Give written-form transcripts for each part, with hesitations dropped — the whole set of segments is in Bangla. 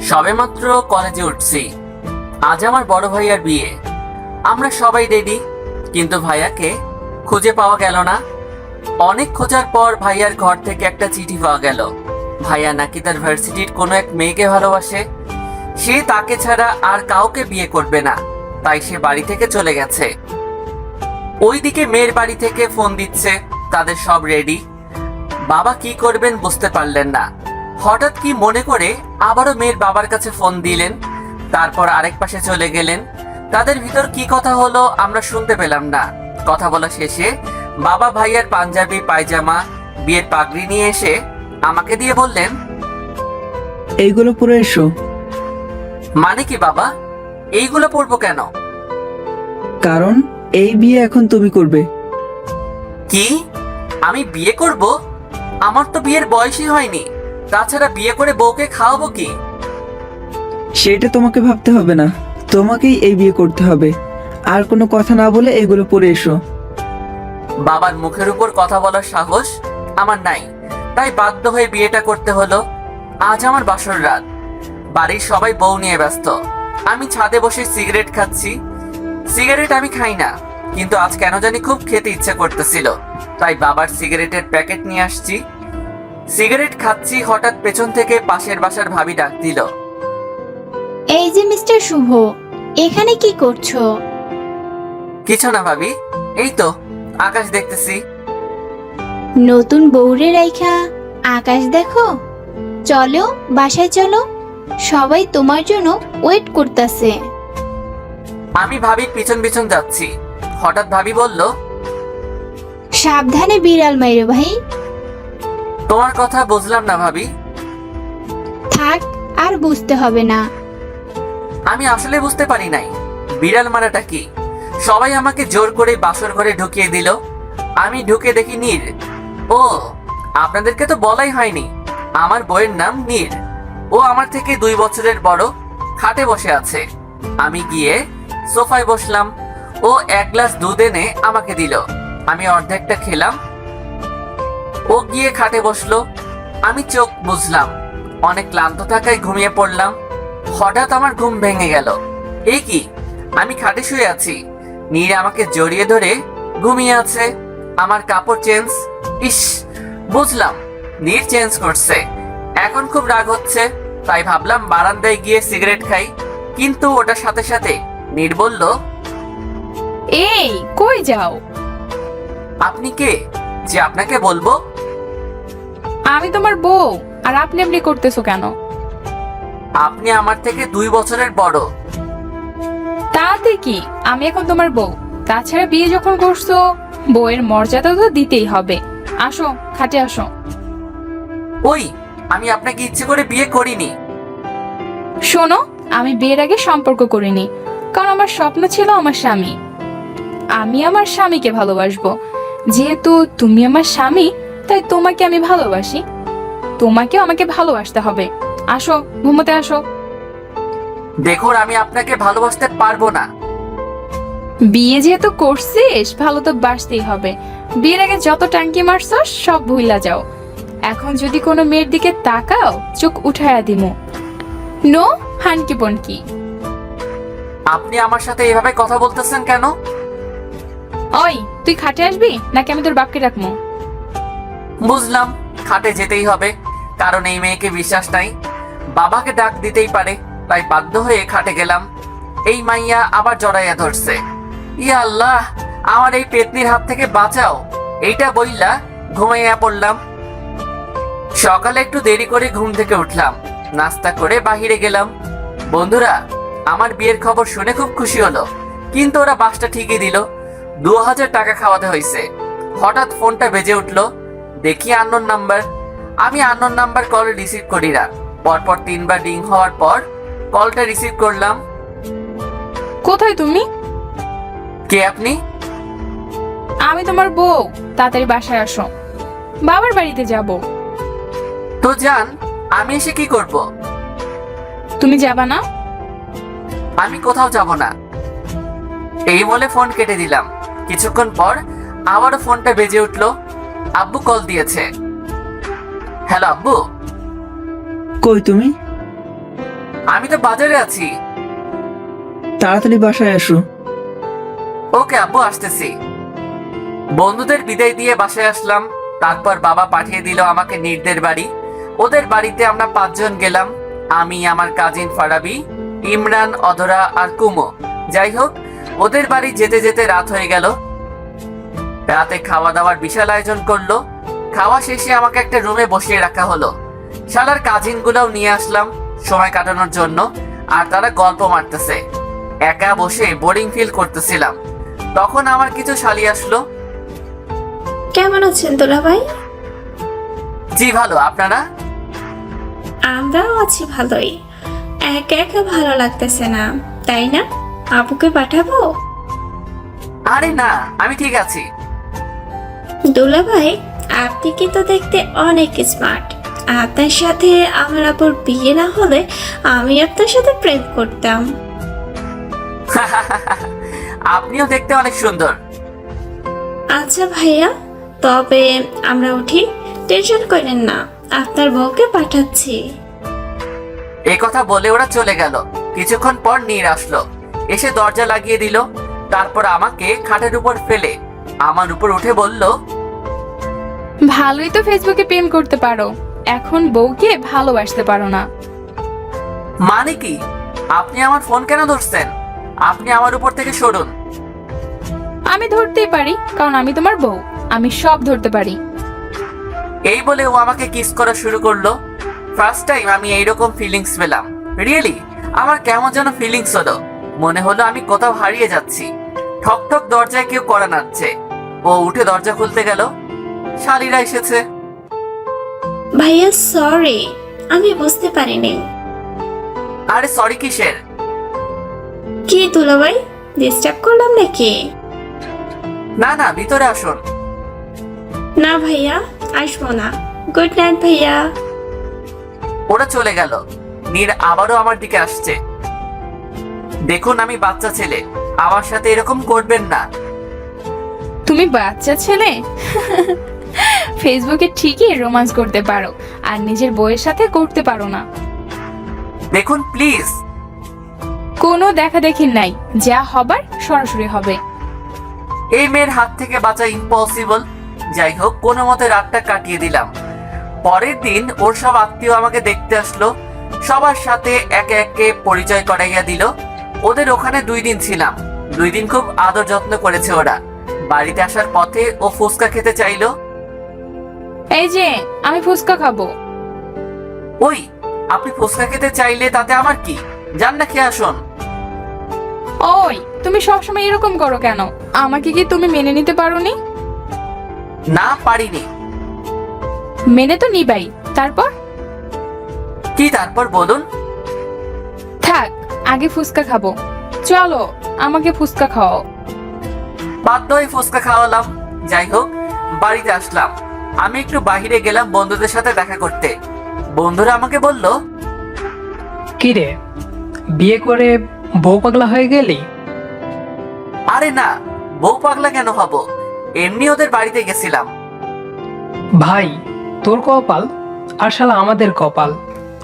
সবেমাত্র কলেজে উঠছি। আজ আমার বড় ভাইয়ার বিয়ে। আমরা সবাই রেডি, কিন্তু ভাইয়াকে খুঁজে পাওয়া গেল না। অনেক খোঁজার পর ভাইয়ার ঘর থেকে একটা চিঠি পাওয়া গেল। ভাইয়া নাকি তার ভার্সিটির কোনো এক মেয়েকে ভালোবাসে। সে তাকে ছাড়া আর কাউকে বিয়ে করবে না, তাই সে বাড়ি থেকে চলে গেছে। ওইদিকে মেয়ের বাড়ি থেকে ফোন দিচ্ছে, তাদের সব রেডি। বাবা কি করবেন বুঝতে পারলেন না। হঠাৎ কি মনে করে আবারও মেয়ের বাবার কাছে ফোন দিলেন, তারপর আরেক পাশে চলে গেলেন। তাদের ভিতর কি কথা হলো আমরা শুনতে পেলাম না। কথা বলা শেষে বাবা ভাইয়ার পাঞ্জাবি পায়জামা বিয়ের পাগড়ি নিয়ে এসে আমাকে দিয়ে বললেন, এইগুলো পরে এসো। মানে কি বাবা, এইগুলো পরবো কেন? কারণ এই বিয়ে এখন তুমি করবে। কি, আমি বিয়ে করব? আমার তো বিয়ের বয়সই হয়নি। তাছাড়া বিয়ে করে বউকে খাওয়াবো কি? সেটা তোমাকে ভাবতে হবে না, তোমাকেই এই বিয়ে করতে হবে। আর কোনো কথা না বলে এইগুলো পরে এসো। বাবার মুখের উপর কথা বলার সাহস আমার নাই, তাই বাধ্য হয়ে বিয়েটা করতে হলো। আজ আমার বাসর রাত, বাড়ির সবাই বউ নিয়ে ব্যস্ত। আমি ছাদে বসে সিগারেট খাচ্ছি। সিগারেট আমি খাই না, কিন্তু আজ কেন জানি খুব খেতে ইচ্ছা করতেছিল, তাই বাবার সিগারেটের প্যাকেট নিয়ে আসছি। সিগারেট খাচ্ছি, হঠাৎ পেছন থেকে পাশের বাসার ভাবি ডাক দিল, এই যে মিস্টার শুভ, এখানে কি করছো? কিছু না ভাবি, এই তো আকাশ দেখতেছি। নতুন বউরে রাইখা আকাশ দেখো? চলো বাসায় চলো, সবাই তোমার জন্য ওয়েট করতেছে। আমি ভাবির পিছন পিছন যাচ্ছি। হঠাৎ ভাবি বলল, সাবধানে বিড়াল মাইরো ভাই। তোমার কথা বুঝলাম না ভাবি। থাক, আর বুঝতে হবে না। আমি আসলে বুঝতে পারি নাই বিড়াল মারাটা কি। সবাই আমাকে জোর করে বাসর ঘরে ঢুকিয়ে দিল। আমি ঢুকে দেখি নীর। ও, আপনাদেরকে তো বলাই হয়নি, আমার বইয়ের নাম নীর। ও আমার থেকে 2 বছরের বড়, খাটে বসে আছে। আমি গিয়ে সোফায় বসলাম। ও 1 গ্লাস দুধ এনে আমাকে দিল। আমি অর্ধেকটা খেলাম। ও গিয়ে খাটে বসলো। আমি চোখ বুঝলাম, অনেক ক্লান্ত থাকায় ঘুমিয়ে পড়লাম। হঠাৎ আমার ঘুম ভেঙে গেল। এই কি, আমি খাটে শুয়ে আছি, নীর আমাকে জড়িয়ে ধরে ঘুমিয়ে আছে। আমার কাপড় চেঞ্জ। ইস, বুঝলাম নীর চেঞ্জ করছে। এখন খুব রাগ হচ্ছে, তাই ভাবলাম বারান্দায় গিয়ে সিগারেট খাই, কিন্তু ওটার সাথে সাথে নীর বলল, এই কই যাও? আপনি কে যে আপনাকে বলবো? আমি তোমার বউ, আর আপনি এমনি করতেছো কেন? আপনি আমার থেকে 2 বছরের বড়। তাতে কি, আমি এখন তোমার বউ। তাছাড়া বিয়ে যখন করছো, বউয়ের মর্যাদা তো দিতেই হবে। আসো, খাটে আসো। ওই, আমি আপনাকে ইচ্ছে করে বিয়ে করিনি। শোনো, আমি বিয়ের আগে সম্পর্ক করিনি, কারণ আমার স্বপ্ন ছিল আমার স্বামী। আমি আমার স্বামীকে ভালোবাসবো। যেহেতু তুমি আমার স্বামী, তাই তোমাকে আমি ভালোবাসি। তোমাকেও আমাকে ভালোবাসতে হবে। আসো, ঘুমোতে আসো। দেখুন, আমি আপনাকে ভালোবাসতে পারবো না। বিয়ে যেহেতু করছিস, ভালো তো বাসতেই হবে। বিয়ের আগে যত টাঙ্কি মারছো সব ভুইলা যাও। এখন যদি কোনো মেয়ের দিকে তাকাও, চোখ উঠায়া দিমু। নো হানকি পনকি। আপনি আমার সাথে এভাবে কথা বলতেছেন কেন? ওই, তুই খাটে আসবি নাকি আমি তোর বাপকে ডাকমু? বুঝলাম, খাটে যেতেই হবে, কারণ এই মেয়েকে বিশ্বাস নাই। বাবাকে ডাক দিতেই পারে, তাই বাধ্য হয়ে খাটে গেলাম। এই মাইয়া আবার জড়াইয়া ধরছে। ইয়া আল্লাহ, আমার এই পেতনির হাত থেকে বাঁচাও, এইটা বইলা ঘুমাইয়া পড়লাম। সকালে একটু দেরি করে ঘুম থেকে উঠলাম, নাস্তা করে বাহিরে গেলাম। বন্ধুরা আমার বিয়ের খবর শুনে খুব খুশি হলো, কিন্তু ওরা বাসটা ঠিকই দিল। 2000 টাকা খাওয়াতে হয়েছে। হঠাৎ ফোনটা বেজে উঠলো, দেখি আননোন নাম্বার। আমি আননোন নাম্বার কল রিসিভ করি না। পরপর 3 বার রিং হওয়ার পর কলটা রিসিভ করলাম। কোথায় তুমি? কে আপনি? আমি তোমার বউ, তাড়াতাড়ি বাসায় আসো। বাবার বাড়িতে যাব। তো যান, আমি এসে কি করব? তুমি যাবা না? আমি কোথাও যাব না। এই বলে ফোন কেটে দিলাম। কিছুক্ষণ পর আবারও ফোনটা বেজে উঠলো। আব্বু কল দিয়েছে। হ্যালো আব্বু। কই তুমি? আমি তো বাজারে আছি। তাড়াতাড়ি বাসায় আসো। ওকে আব্বু, আসতেছি। বন্ধুদের বিদায় দিয়ে বাসায় আসলাম। তারপর বাবা পাঠিয়ে দিল আমাকে নীরদের বাড়ি। ওদের বাড়িতে আমরা 5 জন গেলাম। আমি, আমার কাজিন ফারাবি, ইমরান, অধরা আর কুমো। যাই হোক, ওদের বাড়ি যেতে যেতে রাত হয়ে গেল। রাতে খাওয়া দাওয়ার বিশাল আয়োজন করলো। খাওয়া শেষে আমাকে একটা রুমে বসিয়ে রাখা হলো। শালার কাজিন গুলাও নিয়ে আসলাম সময় কাটানোর জন্য, আর তারা গল্প মারতেছে। একা বসে বোরিং ফিল করতেছিলাম। তখন আমার কিছু শালি আসলো। কেমন আছেন দুলাভাই? জি ভালো, আপনারা? আমরাও আছি ভালোই। একা একা ভালো লাগতেছে না, তাই না? আপুকে পাঠাবো? আরে না, আমি ঠিক আছি। দুলাভাই, আপনি কিন্তু দেখতে অনেক স্মার্ট। আপনার সাথে আমার আপুর বিয়ে না হলে আমি আপনার সাথে প্রেম করতাম। আপনিও দেখতে অনেক সুন্দর। আচ্ছা ভাইয়া, তবে আমরা উঠি। টেনশন করেন না, আপনার বউকে পাঠাচ্ছি। এ কথা বলে ওরা চলে গেল। কিছুক্ষণ পর নীর আসলো, এসে দরজা লাগিয়ে দিল। তারপর আমাকে খাটের উপর ফেলে আমার উপর উঠে বলল, ভালোই তো ফেসবুকে প্রেম করতে পারো, এখন বউকে ভালোবাসতে পারো না। মানে কি? আপনি আমার ফোন কেন ধরছেন? আপনি আমার উপর থেকে সরুন। আমি ধরতেই পারি, কারণ আমি তোমার বউ, আমি সব ধরতে পারি। এই বলে ও আমাকে কিস করা শুরু করলো। ফার্স্ট টাইম আমি এইরকম ফিলিংস পেলাম। রিয়েলি আমার কেমন যেন ফিলিংস হলো। মনে হলো আমি কোথাও হারিয়ে যাচ্ছি। ঠক ঠক দরজায় কেউ কড়া নাড়ছে। ও উঠে দরজা খুলতে গেল। শালিরা এসেছে। ভাইয়া সরি, আমি বুঝতে পারিনি। আরে সরি কিসের? কি দুলাভাই, ডিস্টার্ব করলাম নাকি? না না, ভিতরে আসুন। না ভাইয়া, আসবো না। গুড নাইট ভাইয়া। ওরা চলে গেল। নীর আবারও আমার দিকে আসছে। দেখুন, আমি বাচ্চা ছেলে, আমার সাথে এরকম করবেন না। তুমি বাচ্চা ছেলে? ফেসবুকে ঠিকই রোমান্স করতে পারো, আর নিজের বউয়ের সাথে করতে পারো না। দেখুন প্লিজ। কোনো দেখা দেখি নাই, যা হবার সরাসরি হবে। এই মেয়ের হাত থেকে বাঁচা ইম্পসিবল। যাই হোক, কোনো মতে রাতটা কাটিয়ে দিলাম। পরের দিন ওর সব আত্মীয় আমাকে দেখতে আসলো। সবার সাথে একে একে পরিচয় করাইয়া দিল। ওদের ওখানে 2 দিন ছিলাম। 2 দিন খুব আদর যত্ন করেছে ওরা। বাড়িতে আসার পথে ও ফুচকা খেতে চাইলো। এই যে, আমি ফুচকা খাবো। ওই, আপনি ফুচকা খেতে চাইলে তাতে আমার কি? যান না, খেয়ে আসুন। ওই, তুমি সবসময় এরকম করো কেন? আমাকে কি তুমি মেনে নিতে পারোনি? না, পারিনি। মেনে তো নিবাই, তারপর? কি তারপর বলুন? থাক, আগে ফুচকা খাবো। চলো, আমাকে ফুচকা খাও। বাধ্য হয়ে ফুচকা খাওয়ালাম। যাই হোক, বাড়িতে আসলাম। আমি একটু বাইরে গেলাম বন্ধুদের সাথে দেখা করতে। বন্ধুরা আমাকে বলল, কি রে, বিয়ে করে বউ পাগলা হয়ে গেলি? আরে না, বউ পাগলা কেন হব? এমনি ওদের বাড়িতে গেছিলাম। ভাই, তোর কপাল আর শালা আমাদের কপাল।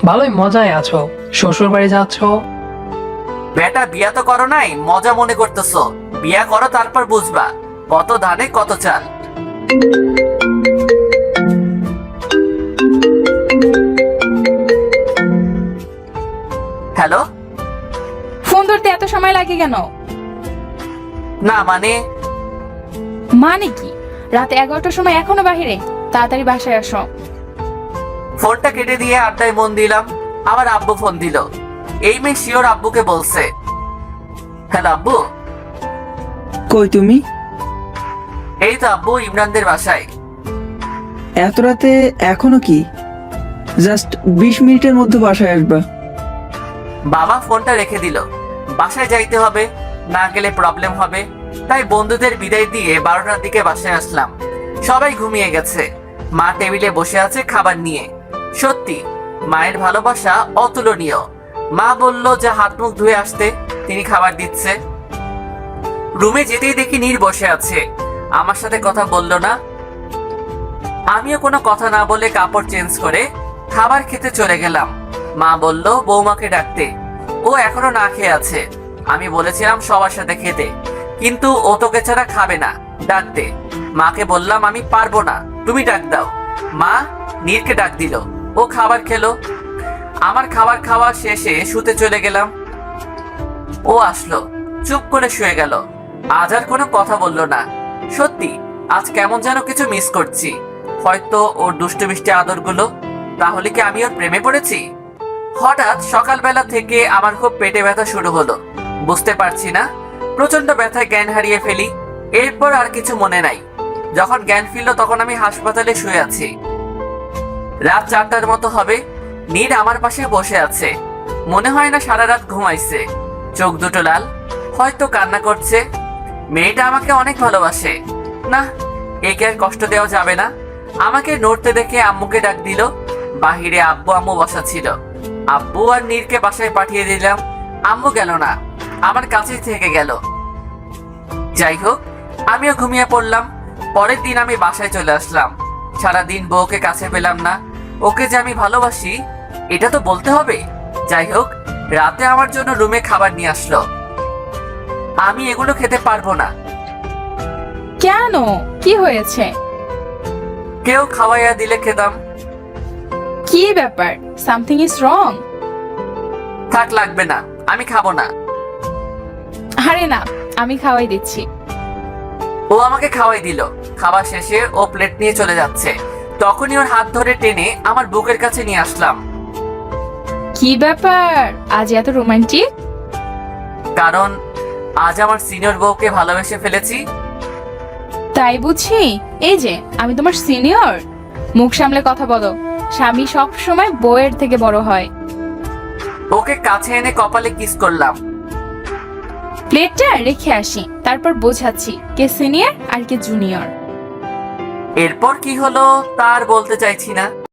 ভালোই মজায় আছো, শ্বশুর বাড়ি যাচ্ছ। বেটা, বিয়া তো করো নাই, মজা মনে করতেছো? বিয়া করো, তারপর বুঝবা কত ধানে কত চাল। হ্যালো। ফোন ধরতে এত সময় লাগে কেন? না মানে, মানে কি? রাত 11টার সময় এখনো বাহিরে? তাড়াতাড়ি বাসায় আসো। ফোনটা কেটে দিয়ে আড্ডায় মন দিলাম। আবার আব্বু ফোন দিল। এই মেয়ে শিওর আব্বুকে বলছে। হ্যালো আব্বু। কই তুমি? এই তো আব্বু, ইমরানদের বাসায়। এত রাতে এখনো কি? জাস্ট 20 মিনিটের মধ্যে বাসায় আসবা। বাবা ফোনটা রেখে দিল। বাসায় যাইতে হবে, না গেলে প্রবলেম হবে। তাই বন্ধুদের বিদায় দিয়ে 12টার দিকে বাসায় আসলাম। সবাই ঘুমিয়ে গেছে। মা টেবিলে বসে আছে খাবার নিয়ে। সত্যি মায়ের ভালোবাসা অতুলনীয়। মা বলল যে হাত মুখ ধুয়ে আসতে, তিনি খাবার দিচ্ছে। রুমে যেতেই দেখি নীর বসে আছে। আমার সাথে কথা বলল না। আমিও কোনো কথা না বলে কাপড় চেঞ্জ করে খাবার খেতে চলে গেলাম। মা বলল বৌমাকে ডাকতে, ও এখনো না খেয়ে আছে। আমি বলেছিলাম সবার সাথে খেতে, কিন্তু ও তোকে ছাড়া খাবে না, ডাক দে। মাকে বললাম আমি পারবো না, তুমি ডাক দাও। মা নীরকে ডাক দিল, ও খাবার খেলো। আমার খাবার খাওয়া শেষে শুতে চলে গেলাম। ও আসলো, চুপ করে শুয়ে গেল। আজ আর কোনো কথা বললো না। সত্যি আজ কেমন যেন কিছু মিস করছি, হয়তো ওর দুষ্টু মিষ্টি আদরগুলো। তাহলে কি আমি ওর প্রেমে পড়েছি? হঠাৎ সকালবেলা থেকে আমার খুব পেটে ব্যথা শুরু হলো, বুঝতে পারছি না। প্রচন্ড ব্যথায় জ্ঞান হারিয়ে ফেলি। এরপর আর কিছু মনে নাই। যখন জ্ঞান ফিরল তখন আমি হাসপাতালে শুয়ে আছি। রাত 4টার মতো হবে। নীর আমার পাশে বসে আছে। মনে হয় না সারা রাত ঘুমাইছে। চোখ দুটো লাল, হয়তো কান্না করছে। মেয়েটা আমাকে অনেক ভালোবাসে। না, একে আর কষ্ট দেওয়া যাবে না। আমাকে নড়তে দেখে আম্মুকে ডাক দিল। বাহিরে আব্বু আম্মু বসা ছিল। আব্বু আর নীরকে বাসায় পাঠিয়ে দিলাম। আম্মু গেল না, আমার কাছেই থেকে গেল। যাই হোক, আমিও ঘুমিয়ে পড়লাম। পরের দিন আমি বাসায় চলে আসলাম। সারাদিন বউকে কাছে পেলাম না। ওকে যে আমি ভালোবাসি এটা তো বলতে হবে। যাই হোক, রাতে আমার জন্য রুমে খাবার নিয়ে আসলো। আমি এগুলো খেতে পারবো না। কেন, কি হয়েছে? কেউ খাওয়াইয়া দিলে খেতাম। কি ব্যাপার? Something is wrong? থাক, লাগবে না, আমি খাবো না। আরে না, আমি খাওয়াই দিচ্ছি। ও আমাকে খাওয়াই দিল। খাবার শেষে ও প্লেট নিয়ে চলে যাচ্ছে। তখনই ওর হাত ধরে টেনে আমার বুকের কাছে নিয়ে আসলাম। কি ব্যাপার আজ এত রোমান্টিক? কারণ আজ আমার সিনিয়র বউকে ভালোবেসে ফেলেছি। তাই বুঝি? এই যে আমি তোমার সিনিয়র, মুখ সামলে কথা বলো। স্বামী সব সময় বউয়ের থেকে বড় হয়। ওকে কাছে এনে কপালে কিস করলাম। প্লেটটা রেখে আসি, তারপর বোঝাচ্ছি কে সিনিয়র আর কে জুনিয়র। এরপর কি হলো তার বলতে চাইছি না।